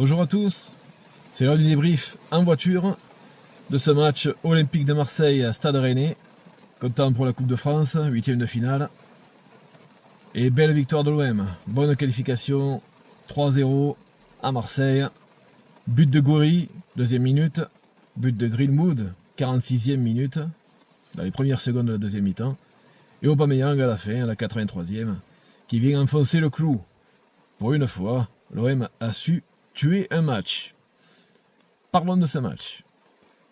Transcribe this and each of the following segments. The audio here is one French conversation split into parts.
Bonjour à tous, c'est l'heure du débrief en voiture de ce match olympique de Marseille à Stade Rennais, comptant pour la Coupe de France, 8e de finale. Et belle victoire de l'OM, bonne qualification, 3-0 à Marseille. But de Gouiri, deuxième minute, but de Greenwood, 46e minute, dans les premières secondes de la deuxième mi-temps. Et Aubameyang à la fin, à la 83e, qui vient enfoncer le clou. Pour une fois, l'OM a su tuer un match. Parlons de ce match.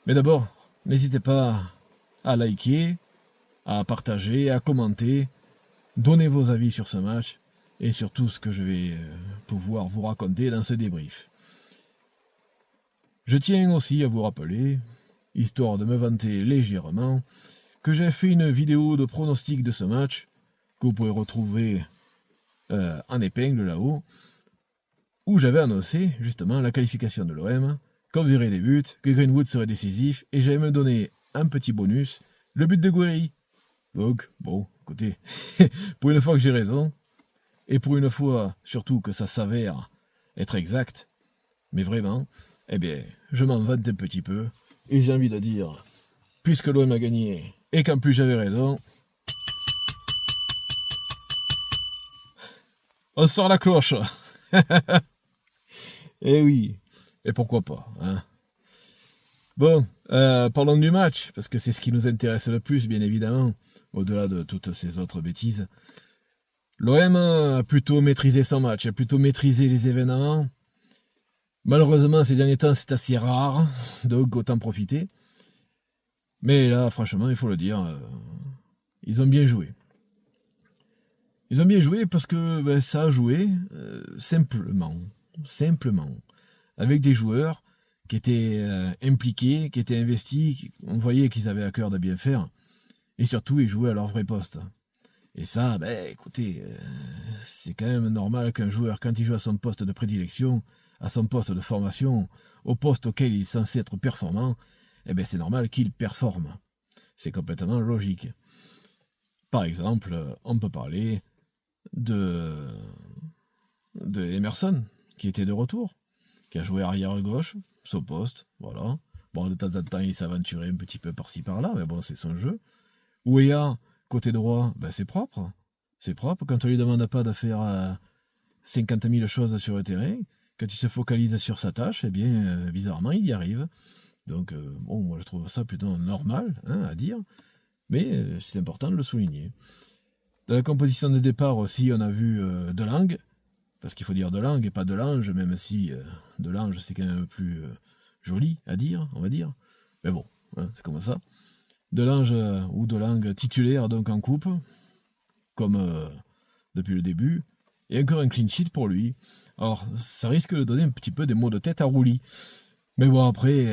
Mais d'abord, n'hésitez pas à liker, à partager, à commenter, donner vos avis sur ce match et sur tout ce que je vais pouvoir vous raconter dans ce débrief. Je tiens aussi à vous rappeler, histoire de me vanter légèrement, que j'ai fait une vidéo de pronostic de ce match, que vous pouvez retrouver en épingle là-haut, où j'avais annoncé justement la qualification de l'OM, qu'on verrait des buts, que Greenwood serait décisif, et j'avais me donné un petit bonus, le but de Gouiri. Donc, bon, écoutez, pour une fois que j'ai raison, et pour une fois surtout que ça s'avère être exact, mais vraiment, eh bien, je m'en vante un petit peu, et j'ai envie de dire, puisque l'OM a gagné, et qu'en plus j'avais raison, on sort la cloche. Eh oui, et pourquoi pas, hein. Bon, parlons du match, parce que c'est ce qui nous intéresse le plus, bien évidemment, au-delà de toutes ces autres bêtises. L'OM a plutôt maîtrisé son match, a plutôt maîtrisé les événements. Malheureusement, ces derniers temps, c'est assez rare, donc autant profiter. Mais là, franchement, il faut le dire, ils ont bien joué. Ils ont bien joué parce que ça a joué simplement, avec des joueurs qui étaient impliqués, qui étaient investis, on voyait qu'ils avaient à cœur de bien faire, et surtout ils jouaient à leur vrai poste. Et ça, écoutez, c'est quand même normal qu'un joueur, quand il joue à son poste de prédilection, à son poste de formation, au poste auquel il est censé être performant, c'est normal qu'il performe. C'est complètement logique. Par exemple, on peut parler de Emerson, qui était de retour, qui a joué arrière gauche, son poste, voilà. Bon, de temps en temps, il s'aventurait un petit peu par-ci par-là, mais bon, c'est son jeu. Ouéa, côté droit, c'est propre. C'est propre quand on lui demande pas de faire 50 000 choses sur le terrain. Quand il se focalise sur sa tâche, bizarrement, il y arrive. Donc, moi, je trouve ça plutôt normal, à dire. Mais c'est important de le souligner. Dans la composition de départ aussi, on a vu Delangue, parce qu'il faut dire Delangue et pas Delange, même si Delange c'est quand même plus joli à dire, on va dire. Mais bon, c'est comme ça. Delange ou Delangue titulaire donc en coupe, comme depuis le début, et encore un clean sheet pour lui. Alors, ça risque de donner un petit peu des maux de tête à Rouli. Mais bon, après,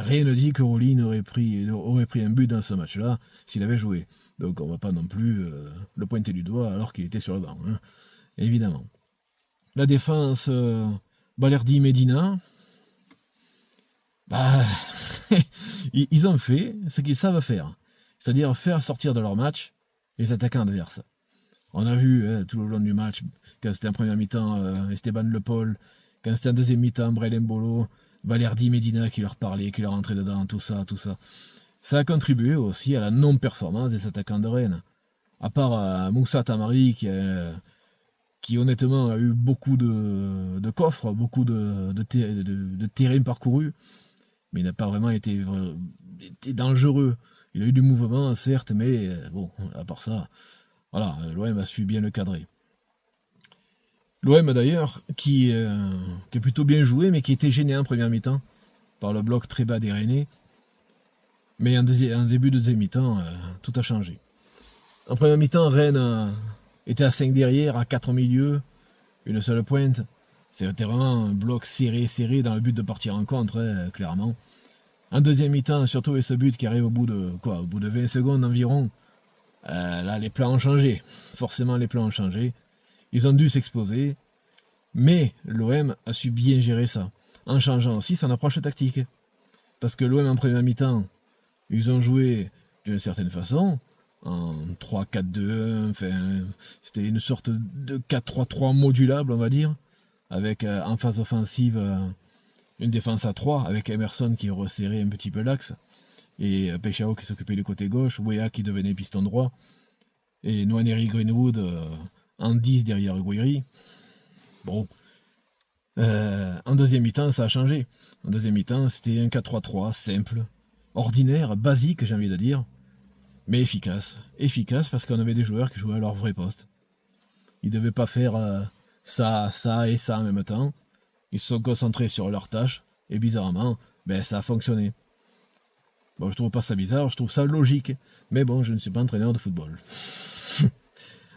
rien ne dit que Rouli aurait pris un but dans ce match-là s'il avait joué. Donc on va pas non plus le pointer du doigt alors qu'il était sur le banc, évidemment. La défense, Balerdi, Medina, ils ont fait ce qu'ils savent faire, c'est-à-dire faire sortir de leur match les attaquants adverses. On a vu tout le long du match, quand c'était en première mi-temps, Esteban Le Paul, quand c'était en deuxième mi-temps, Brel Mbolo, Balerdi, Medina qui leur parlait, qui leur entrait dedans, tout ça. Ça a contribué aussi à la non-performance des attaquants de Rennes. À part Moussa Tamari qui honnêtement a eu beaucoup de coffres, beaucoup de terrain parcouru, mais il n'a pas vraiment été dangereux. Il a eu du mouvement, certes, mais bon, à part ça, voilà, l'OM a su bien le cadrer. L'OM d'ailleurs, qui a plutôt bien joué, mais qui était gêné en première mi-temps par le bloc très bas des Rennais. Mais en début de deuxième mi-temps, tout a changé. En première mi-temps, Rennes était à 5 derrière, à 4 au milieu, une seule pointe. C'était vraiment un bloc serré dans le but de partir en contre, clairement. En deuxième mi-temps, surtout avec ce but qui arrive au bout de 20 secondes environ, là les plans ont changé. Forcément les plans ont changé. Ils ont dû s'exposer, mais l'OM a su bien gérer ça, en changeant aussi son approche tactique. Parce que l'OM en première mi-temps, ils ont joué d'une certaine façon, en 3-4-2-1, enfin, c'était une sorte de 4-3-3 modulable, on va dire. avec en phase offensive une défense à 3, avec Emerson qui resserrait un petit peu l'axe, et Peixao qui s'occupait du côté gauche, Wea qui devenait piston droit, et Nwaneri Greenwood en 10 derrière Guiri. Bon. En deuxième mi-temps, ça a changé. En deuxième mi-temps, c'était un 4-3-3, simple, ordinaire, basique, j'ai envie de dire, mais efficace. Efficace parce qu'on avait des joueurs qui jouaient à leur vrai poste. Ils ne devaient pas faire ça, ça et ça en même temps. Ils se sont concentrés sur leurs tâches, et bizarrement, ça a fonctionné. Bon, je trouve pas ça bizarre, je trouve ça logique. Mais bon, je ne suis pas entraîneur de football.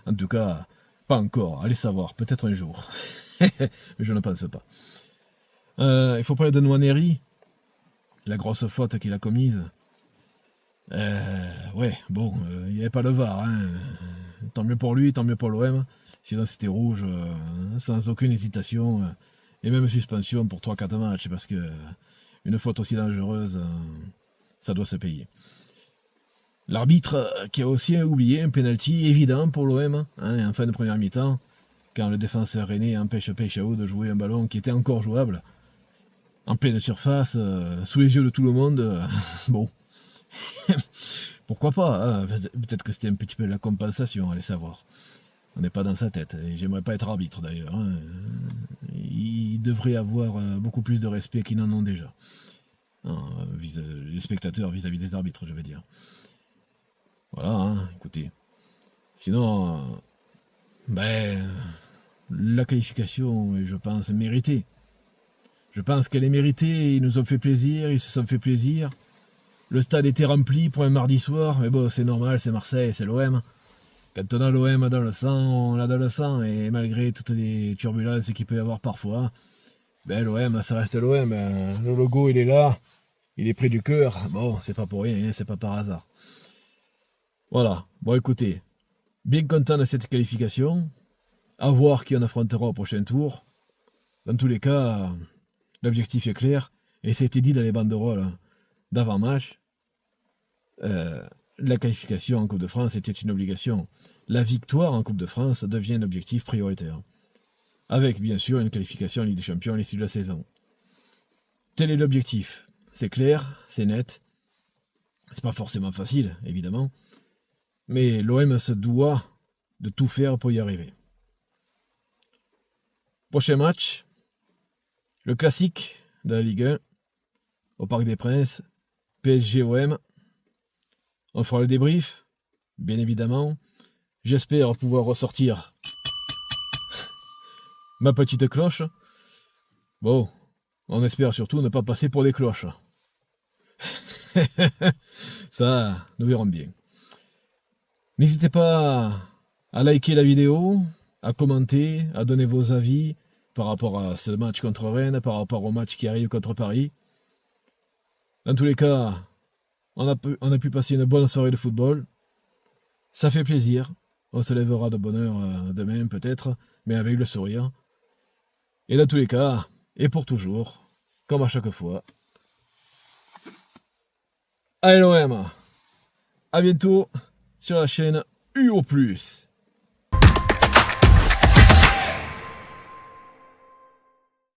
En tout cas, pas encore. Allez savoir, peut-être un jour. Je ne pense pas. Il faut parler de Nwaneri, la grosse faute qu'il a commise. Ouais, bon, il n'y avait pas le VAR. Hein. Tant mieux pour lui, tant mieux pour l'OM. Sinon, c'était rouge, sans aucune hésitation. Et même suspension pour 3-4 matchs, parce que une faute aussi dangereuse, ça doit se payer. L'arbitre qui a aussi oublié un penalty évident pour l'OM, en fin de première mi-temps, quand le défenseur rennais empêche Peixao de jouer un ballon qui était encore jouable, en pleine surface, sous les yeux de tout le monde. Bon, pourquoi pas, hein. Peut-être que c'était un petit peu la compensation, allez savoir. On n'est pas dans sa tête, et j'aimerais pas être arbitre d'ailleurs. Hein. Il devrait avoir beaucoup plus de respect qu'ils n'en ont déjà. Les spectateurs vis-à-vis des arbitres, je veux dire. Voilà, hein, écoutez. Sinon, la qualification est, je pense, méritée. Je pense qu'elle est méritée, ils nous ont fait plaisir, ils se sont fait plaisir. Le stade était rempli pour un mardi soir, mais bon, c'est normal, c'est Marseille, c'est l'OM. Quand on a l'OM dans le sang, on l'a dans le sang, et malgré toutes les turbulences qu'il peut y avoir parfois, l'OM, ça reste l'OM. Le logo, il est là, il est près du cœur. Bon, c'est pas pour rien, c'est pas par hasard. Voilà, bon écoutez, bien content de cette qualification, à voir qui on affrontera au prochain tour. Dans tous les cas, l'objectif est clair, et ça a été dit dans les banderoles d'avant-match. La qualification en Coupe de France était une obligation. La victoire en Coupe de France devient un objectif prioritaire. Avec bien sûr une qualification en Ligue des Champions à l'issue de la saison. Tel est l'objectif. C'est clair, c'est net. C'est pas forcément facile, évidemment. Mais l'OM se doit de tout faire pour y arriver. Prochain match, le classique de la Ligue 1, au Parc des Princes, PSG-OM. On fera le débrief, bien évidemment. J'espère pouvoir ressortir ma petite cloche. Bon, on espère surtout ne pas passer pour des cloches. Ça, nous verrons bien. N'hésitez pas à liker la vidéo, à commenter, à donner vos avis par rapport à ce match contre Rennes, par rapport au match qui arrive contre Paris. Dans tous les cas, on a pu passer une bonne soirée de football. Ça fait plaisir. On se lèvera de bonne heure demain peut-être, mais avec le sourire. Et dans tous les cas, et pour toujours, comme à chaque fois. Allez l'OM, à bientôt sur la chaîne UO+.